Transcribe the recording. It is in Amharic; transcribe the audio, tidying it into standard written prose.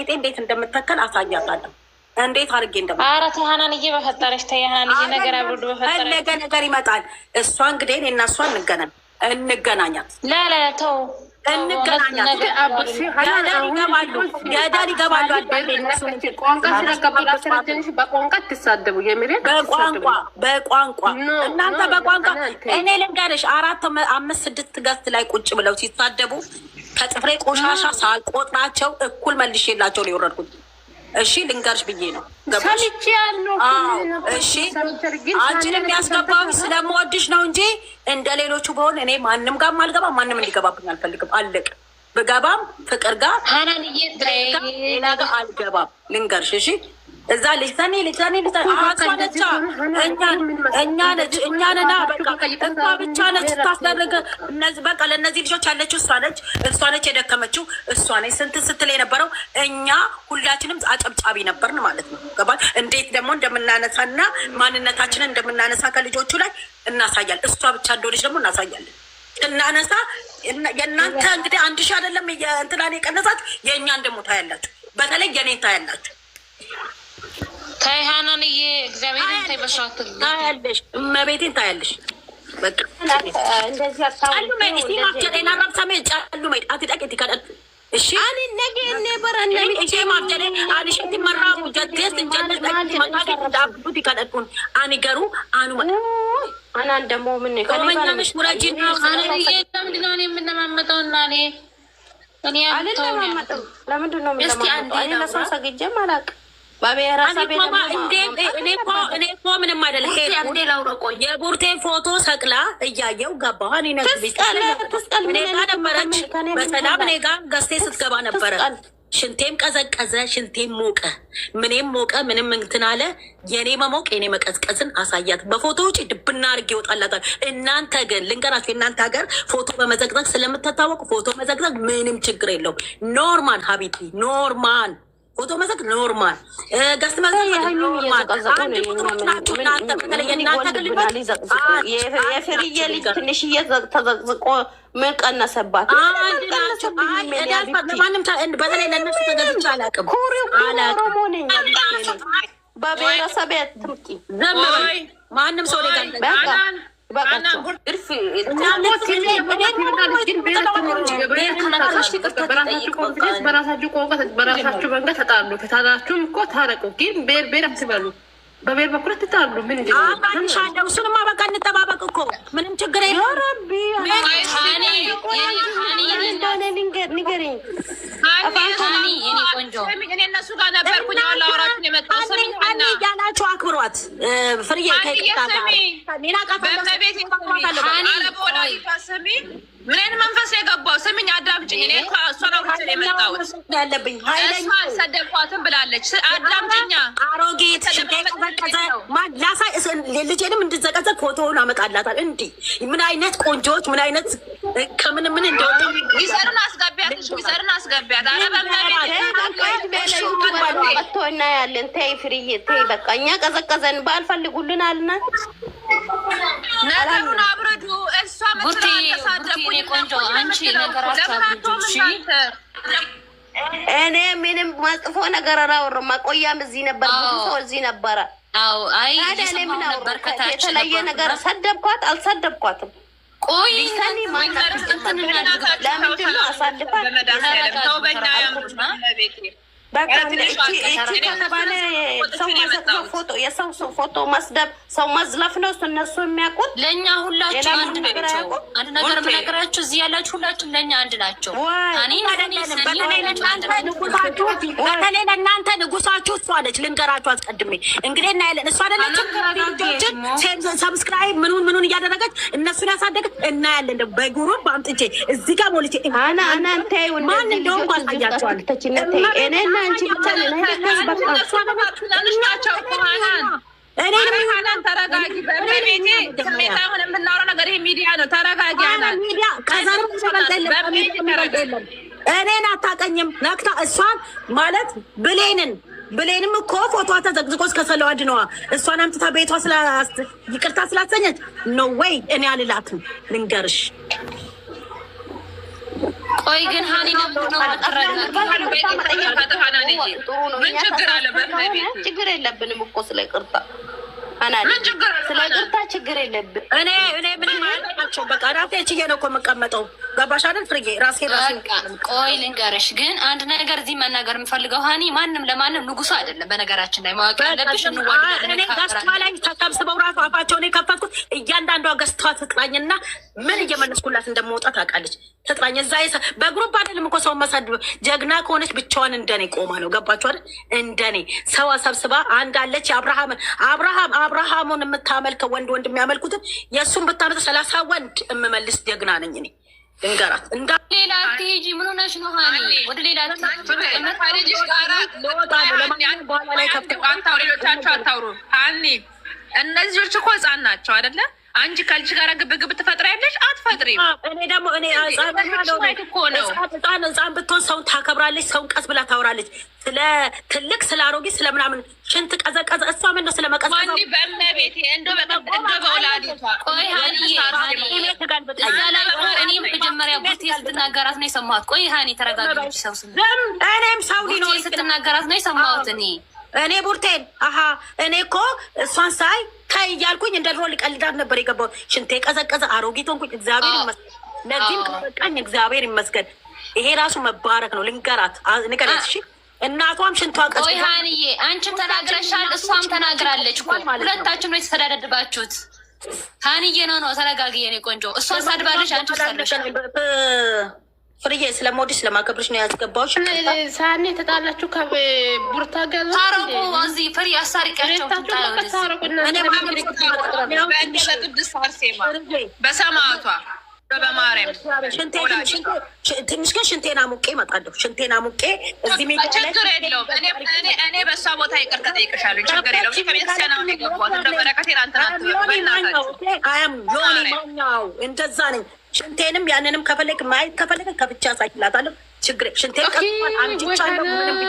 በቂጤ እንዴት እንደምተከል አሳያታለሁ። እንዴት አድርጌ እንደምተከል። ኧረ ተሃናንዬ በፈጠረሽ ተይ ሀናንዬ፣ ነገር አብርዱ በፈጠረሽ። ነገ ነገር ይመጣል። እሷ እንግዲህ እኔ እና እሷ እንገናኛት። ተው እንገናኛት። ያዳን ይገባሉ። በቋንቋ እናንተ በቋንቋ እኔ ልንገርሽ 4 5 6 ገስት ላይ ቁጭ ብለው ሲሳደቡ ከጥፍሬ ቆሻሻ ሳልቆጥራቸው እኩል መልሼላቸው ነው የወረድኩት። እሺ ልንገርሽ ብዬ ነው። እሺ አንቺንም ያስገባው ስለምወድሽ ነው እንጂ እንደ ሌሎቹ በሆን እኔ ማንም ጋር አልገባም። ማንም እንዲገባብኝ አልፈልግም። አለቅ ብገባም ፍቅር ጋር አልገባም። ልንገርሽ እሺ እዛ ልጅተኔ እኛ ነና በቃ ብቻ ነች ታስደረገ። በቃ ለእነዚህ ልጆች ያለችው እሷ ነች የደከመችው እሷ ነች ስንት ስትል የነበረው። እኛ ሁላችንም አጨብጫቢ ነበርን ማለት ነው። ገባል? እንዴት ደግሞ እንደምናነሳና ማንነታችንን እንደምናነሳ ከልጆቹ ላይ እናሳያለን። እሷ ብቻ እንደሆነች ደግሞ እናሳያለን። እናነሳ የእናንተ እንግዲህ 1000 አይደለም እንትናን የቀነሳት የእኛን ደግሞ ታያላችሁ። በተለይ የኔን ታያላችሁ። ታይ ሀናንዬ እግዚአብሔርን ታይ በሻት ታያለሽ፣ እመቤቴን ታያለሽ። በቃ እንደዚህ አታውቁ እስቲ ማፍጨዴና ማብሳሜ ጫሉ ማይ አትጣቂት ይካዳት እሺ አኒ ነገ ነበር እሺ ማፍጨዴ አኒ ሽቲ መራሙ ጀቴስ እንጀነት ማቃቂ ዳብዱት ይካዳቱን አኒ ገሩ አኑ አናን ደሞ ምን ከመኛሽ ሙራጂና ሀናንዬ ለምንድነው እኔ የምንማመጠውና እኔ አልተማመጠው ለምንድነው የምንማመጠው? አይ ለሰው ሰግጄም አላውቅም። እኔ እኮ ምንም አይደለም። የቡርቴን ፎቶ ሰቅላ እያየው ገባሁ። እኔ ጋ ነበረች በሰላም እኔ ጋ ገዝቴ ስትገባ ነበረ። ሽንቴም ቀዘቀዘ፣ ሽንቴም ሞቀ፣ ምንም ሞቀ፣ ምንም እንትን አለ። የኔ መሞቅ የኔ መቀዝቀዝን አሳያት። በፎቶ ውጭ ድብና አድርጌ ይወጣላታል። እናንተ ግን ልንገራችሁ፣ የእናንተ ሀገር ፎቶ በመዘግዘግ ስለምትታወቁ ፎቶ መዘግዘግ ምንም ችግር የለውም። ኖርማል ሀቢቲ ኖርማል ፎቶ መዘግ ኖርማል ጋስት መዘግ ኖርማል። የፍርዬ ልጅ ትንሽዬ ተዘቅዝቆ ምን ቀነሰባት? በተለይ ለእነሱ ተገዝቼ አላውቅም። በብሔረሰብ ትምጪ ማንም ሰው በራሳችሁ መንገድ ተጣሉ። ከታላችሁም እኮ ታረቁ። ግን ብሔር ብሔር አትበሉ። በብሔር በኩል ትጣሉ። ምንድነው? እሱንማ በቃ እንጠባበቅ እኮ ምንም ችግር የለም። ንገሪኝ እነሱ ጋር ነበርኩኝ። ላወራችሁ የመጣው እያላችሁ አክብሯት። ፍርዬ ምን መንፈስ የገባው ስምኝ፣ አዳምጪኝ። እኔ እሷ ነው የመጣሁት ያለብኝ እሷ አልሰደብኳትም ብላለች። አዳምጪኛ። አሮጌት ልጄንም እንድዘቀዘቅ ፎቶውን አመጣላታል። እንዲህ ምን አይነት ቆንጆዎች ምን አይነት ከምን ምን እንደወጡ ሚሰሩን አስገቢያት፣ ሚሰሩን አስገቢያት። ወጥቶ እናያለን። ተይ ፍርዬ ተይ፣ በቃ እኛ ቀዘቀዘን ባልፈልጉልን አልና ነገሩን አብረዱ። እሷ ቆንጆ አንቺ ነገራቸው እኔ ምንም መጥፎ ነገር አላወራም። ማቆያም እዚህ ነበር፣ ብዙ ሰው እዚህ ነበረ። ታዲያ እኔ ምን አወራሁ? የተለየ ነገር ሰደብኳት አልሰደብኳትም? ቆይ ለምንድን ነው አሳልፋት በቃ ከተባለ ሰው መዘግዘግ ፎቶ የሰው ፎቶ መስደብ ሰው መዝለፍ ነው እነሱ የሚያውቁት። ለእኛ ሁላችሁ አንድ ናቸው። አንድ ነገር ብነግራችሁ እዚህ ያላችሁ ሁላችሁም ለእኛ አንድ ናቸው። በተለይ ለእናንተ ንጉሳችሁ እሷ ነች። ልንገራችሁ አስቀድሜ እንግዲህ እናያለን። እሷ አይደለችም ልጆችን ሰብስክራይብ ምኑን እያደረገች እነሱን ያሳደገች እናያለን። ደግሞ በጉሩብ በአምጥቼ እዚህ ጋር ሞልቼ እናንተ ማን እንደውም ባሳያቸዋል አንቺ ብቻ ተረጋጊ። በቤቴ ስሜታ ሆነ የምናወራው ነገር ይሄ ሚዲያ ነው። ተረጋጊ። እኔን አታውቀኝም ነክታ እሷን ማለት ብሌንም እኮ ፎቶ ተዘግዝቆ እስከሰለው አድነዋ እሷን አምጥታ ቤቷ ይቅርታ ስላሰኘች ነው ወይ እኔ አልላትም። ልንገርሽ ቆይ ግን ሀኒ ለምንድን ነው ችግር የለብንም እኮ ስለ ይቅርታ ስለ ይቅርታ ችግር የለብን። እኔ ምንም አያውቃቸው። በቃ ራሴ ችዬ ነው እኮ የምቀመጠው። ገባሽ አይደል ፍርዬ? ራሴ ቆይ ልንገርሽ ግን አንድ ነገር እዚህ መናገር የምፈልገው ሀኒ ማንም ለማንም ንጉሱ አይደለም። በነገራችን ላይ ማወቅ ያለብሽ እኔ ገዝቷ ላይ ተሰብስበው ራሱ አፋቸውን የከፈትኩት እያንዳንዷ ገዝቷ ትጥራኝና ምን እየመለስኩላት እንደመውጣት ታውቃለች። ትጥራኝ እዛ በግሩፕ አይደለም እኮ ሰው መሳድብ። ጀግና ከሆነች ብቻዋን እንደኔ ቆማ ነው። ገባችሁ አይደል? እንደኔ ሰው ሰብስባ አንዳለች አብርሃሙን የምታመልከው ወንድ የሚያመልኩትን የእሱን ብታመጥ 30 ወንድ የምመልስ ጀግና ነኝ እኔ። እንገራት ሌላ ቴጂ ምን ሆነሽ ነው ሀኒ? ወደ ሌላ አታውሩ ሀኒ። እነዚህ ልጆች እኮ ህፃን ናቸው አይደለ? አንቺ ከልጅ ጋር ግብግብ ትፈጥሪያለሽ? አትፈጥሪም። እኔ ደግሞ ህፃን ብትሆን ሰውን ታከብራለች፣ ሰውን ቀስ ብላ ታወራለች። ስለ ትልቅ ስለ አሮጌ ስለ ምናምን ሽንት ቀዘቀዘ። እሷ ምን ነው ስለ መቀዝቀዝ በእመቤቴ በወላዲቷ ቆይ እኔ መጀመሪያ ቡርቴ ስትናገራት ነው የሰማሁት። ቆይ ሀኒ ተረጋግች። ሰው እኔም ሰው ሊኖር ስትናገራት ነው የሰማሁት እኔ ቡርቴን እኔ እኮ እሷን ሳይ ታይ እያልኩኝ እንደ ድሮ ሊቀልዳት ነበር የገባው። ሽንቴ ቀዘቀዘ፣ አሮጊት ሆንኩኝ። እግዚአብሔር ይመስገን፣ ለዚህም ከበቃኝ እግዚአብሔር ይመስገን። ይሄ ራሱ መባረክ ነው። ልንገራት ንገረት። እሺ እናቷም ሽንቷ ቀዘቀዘ። ቆይ ሀኒዬ አንቺም ተናግረሻል፣ እሷም ተናግራለች እኮ ሁለታችሁም ነው የተሰዳደባችሁት። ሀኒዬ ነው ተረጋጊ የኔ ቆንጆ። እሷን ሳድባለች፣ አንቺ ሳድበሻል። ፍርዬ ስለሞዲስ ስለማከብርሽ ነው ያስገባዎች። ሳኔ ተጣላችሁ ከቡርታ ጋር ታረቁ። እዚህ ፍሪ አሳሪቃቸው በሰማዕቷ በማርያም ትንሽ ግን ሽንቴና ሙቄ እመጣለሁ። ሽንቴና ሙቄ እዚህ ሜዳ ላይ ችግር የለውም። እኔ በእሷ ቦታ ይቅርታ ጠይቅሻለሁ። ችግር የለውም። ከቤተክርስቲያን አሁን የገባሁት እንደ በረከቴን ማኛው እንደዛ ነኝ። ሽንቴንም ያንንም ከፈለግ ማየት ከፈለግ ከፍቻ ሳይላታለሁ። ችግር ሽንቴን አንቺ ቻለ ምንም